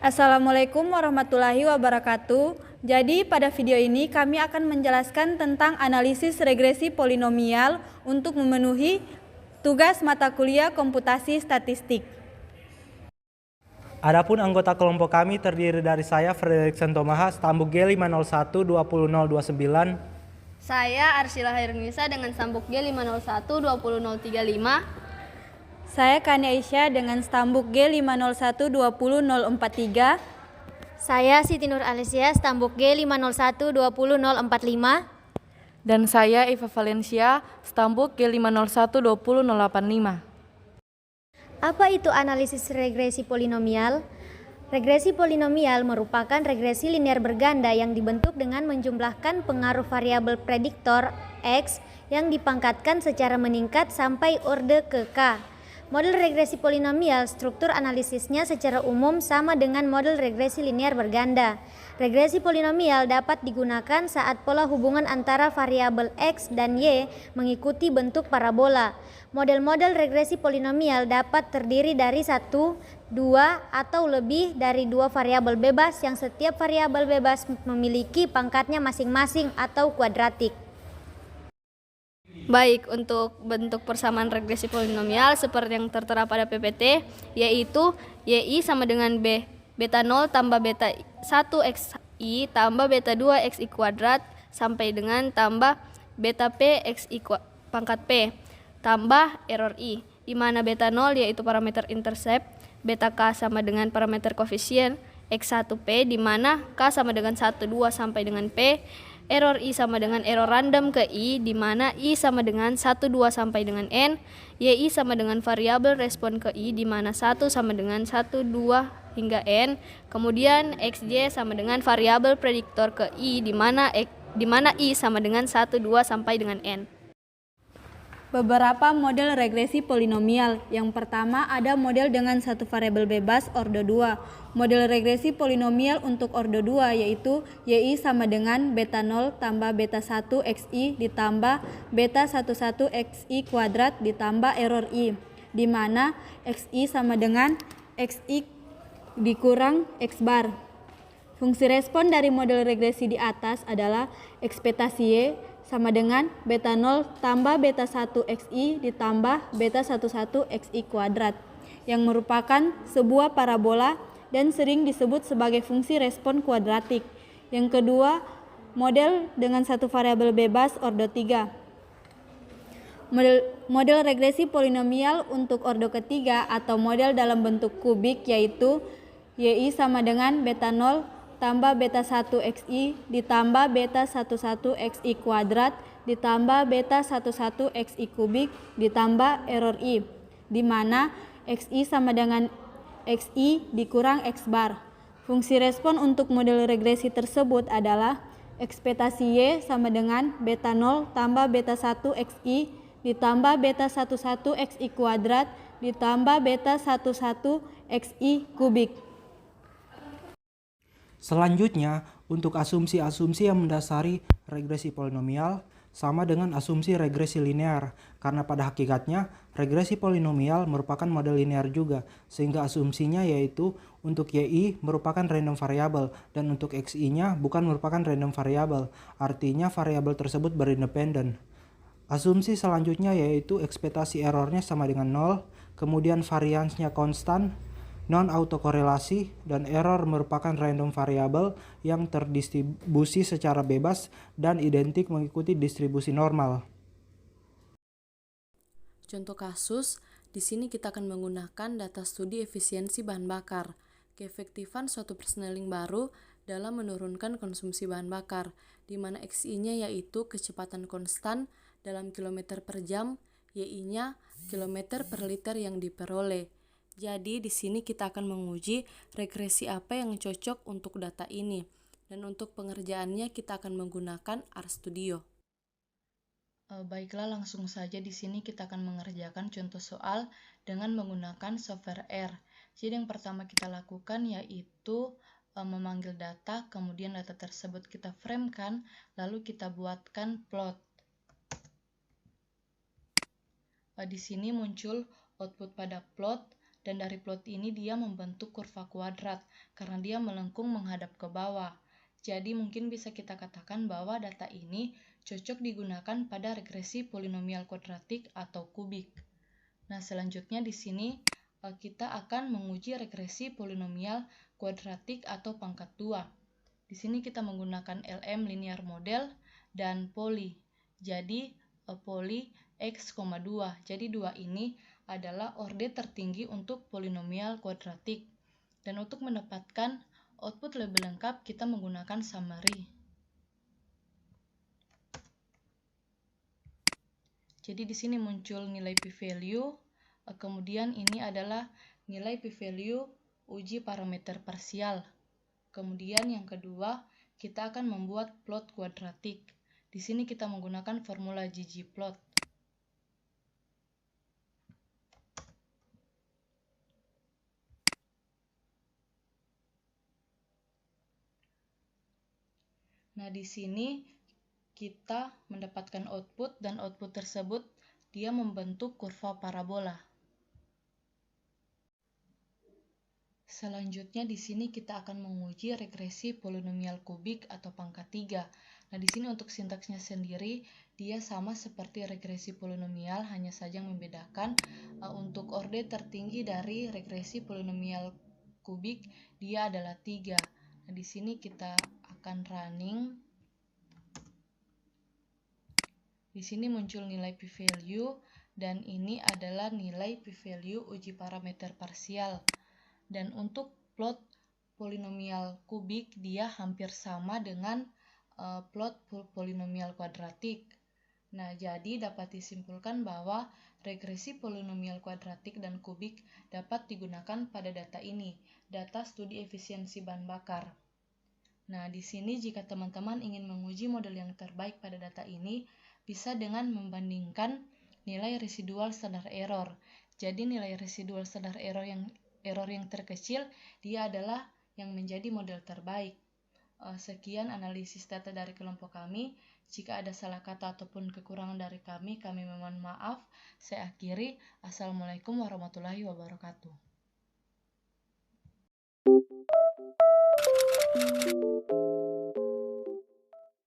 Assalamualaikum warahmatullahi wabarakatuh. Jadi pada video ini kami akan menjelaskan tentang analisis regresi polinomial untuk memenuhi tugas mata kuliah komputasi statistik. Adapun anggota kelompok kami terdiri dari saya, Frederickson Tomaha, stambuk G501-20029. Saya Arsila Hairunisa dengan stambuk G501-20035. Saya Kania Aisyah dengan stambuk G501-20043. Saya Siti Nur Alicia, stambuk G501-20045. Dan saya Eva Valencia, stambuk G501-20085. Apa itu analisis regresi polinomial? Regresi polinomial merupakan regresi linear berganda yang dibentuk dengan menjumlahkan pengaruh variabel prediktor X yang dipangkatkan secara meningkat sampai orde ke K. Model regresi polinomial, struktur analisisnya secara umum sama dengan model regresi linear berganda. Regresi polinomial dapat digunakan saat pola hubungan antara variabel X dan Y mengikuti bentuk parabola. Model-model regresi polinomial dapat terdiri dari 1, 2, atau lebih dari 2 variabel bebas yang setiap variabel bebas memiliki pangkatnya masing-masing atau kuadratik. Baik, untuk bentuk persamaan regresi polinomial seperti yang tertera pada PPT, yaitu YI sama dengan beta 0 tambah beta 1 XI tambah beta 2 XI kuadrat sampai dengan tambah beta P XI pangkat P tambah error I, di mana beta 0 yaitu parameter intercept, beta K sama dengan parameter koefisien, X1P di mana K sama dengan 1, 2 sampai dengan P, error I sama dengan error random ke I di mana I sama dengan 1, 2 sampai dengan N, YI sama dengan variabel respon ke I di mana 1 sama dengan 1, 2 hingga N, kemudian XJ sama dengan variabel prediktor ke I di mana I sama dengan 1, 2 sampai dengan N. Beberapa model regresi polinomial. Yang pertama ada model dengan satu variabel bebas orde 2. Model regresi polinomial untuk orde 2 yaitu YI sama dengan beta 0 tambah beta 1 XI ditambah beta 11 XI kuadrat ditambah error I, di mana XI sama dengan XI dikurang X bar. Fungsi respon dari model regresi di atas adalah ekspektasi Y sama dengan beta 0 tambah beta 1 XI ditambah beta 11 XI kuadrat, yang merupakan sebuah parabola dan sering disebut sebagai fungsi respon kuadratik. Yang kedua, model dengan satu variabel bebas orde 3. Model regresi polinomial untuk orde ketiga atau model dalam bentuk kubik yaitu YI sama dengan beta 0 tambah beta 1 XI ditambah beta 11 XI kuadrat ditambah beta 11 XI kubik ditambah error I, di mana XI sama dengan XI dikurang X bar. Fungsi respon untuk model regresi tersebut adalah ekspektasi Y sama dengan beta 0 tambah beta 1 XI ditambah beta 11 XI kuadrat ditambah beta 11 XI kubik. Selanjutnya, untuk asumsi-asumsi yang mendasari regresi polinomial sama dengan asumsi regresi linear, karena pada hakikatnya regresi polinomial merupakan model linear juga, sehingga asumsinya yaitu untuk YI merupakan random variable dan untuk XI-nya bukan merupakan random variable, artinya variabel tersebut berindependen. Asumsi selanjutnya yaitu ekspektasi errornya sama dengan 0, kemudian variansnya konstan, non autokorelasi, dan error merupakan random variable yang terdistribusi secara bebas dan identik mengikuti distribusi normal. Contoh kasus, di sini kita akan menggunakan data studi efisiensi bahan bakar, keefektifan suatu persneling baru dalam menurunkan konsumsi bahan bakar, di mana XI-nya yaitu kecepatan konstan dalam kilometer per jam, YI-nya kilometer per liter yang diperoleh. Jadi di sini kita akan menguji regresi apa yang cocok untuk data ini. Dan untuk pengerjaannya kita akan menggunakan RStudio. Baiklah, langsung saja di sini kita akan mengerjakan contoh soal dengan menggunakan software R. Jadi yang pertama kita lakukan yaitu memanggil data, kemudian data tersebut kita framekan, lalu kita buatkan plot. Di sini muncul output pada plot dan dari plot ini dia membentuk kurva kuadrat karena dia melengkung menghadap ke bawah. Jadi mungkin bisa kita katakan bahwa data ini cocok digunakan pada regresi polinomial kuadratik atau kubik. Nah, selanjutnya di sini kita akan menguji regresi polinomial kuadratik atau pangkat 2. Di sini kita menggunakan LM linear model dan poli. Jadi poli x, 2. Jadi 2 ini adalah orde tertinggi untuk polinomial kuadratik. Dan untuk mendapatkan output lebih lengkap, kita menggunakan summary. Jadi di sini muncul nilai p-value, kemudian ini adalah nilai p-value uji parameter parsial. Kemudian yang kedua, kita akan membuat plot kuadratik. Di sini kita menggunakan formula ggplot. Nah, di sini kita mendapatkan output dan output tersebut dia membentuk kurva parabola. Selanjutnya di sini kita akan menguji regresi polinomial kubik atau pangkat 3. Nah, di sini untuk sintaksnya sendiri dia sama seperti regresi polinomial, hanya saja yang membedakan untuk orde tertinggi dari regresi polinomial kubik dia adalah 3. Nah, di sini kita akan running. Di sini muncul nilai p-value dan ini adalah nilai p-value uji parameter parsial. Dan untuk plot polinomial kubik dia hampir sama dengan plot polinomial kuadratik. Nah, jadi dapat disimpulkan bahwa regresi polinomial kuadratik dan kubik dapat digunakan pada data ini, data studi efisiensi bahan bakar. Nah, di sini jika teman-teman ingin menguji model yang terbaik pada data ini, bisa dengan membandingkan nilai residual standar error. Jadi nilai residual standar error yang terkecil, dia adalah yang menjadi model terbaik. Sekian analisis data dari kelompok kami. Jika ada salah kata ataupun kekurangan dari kami mohon maaf. Saya akhiri. Assalamualaikum warahmatullahi wabarakatuh.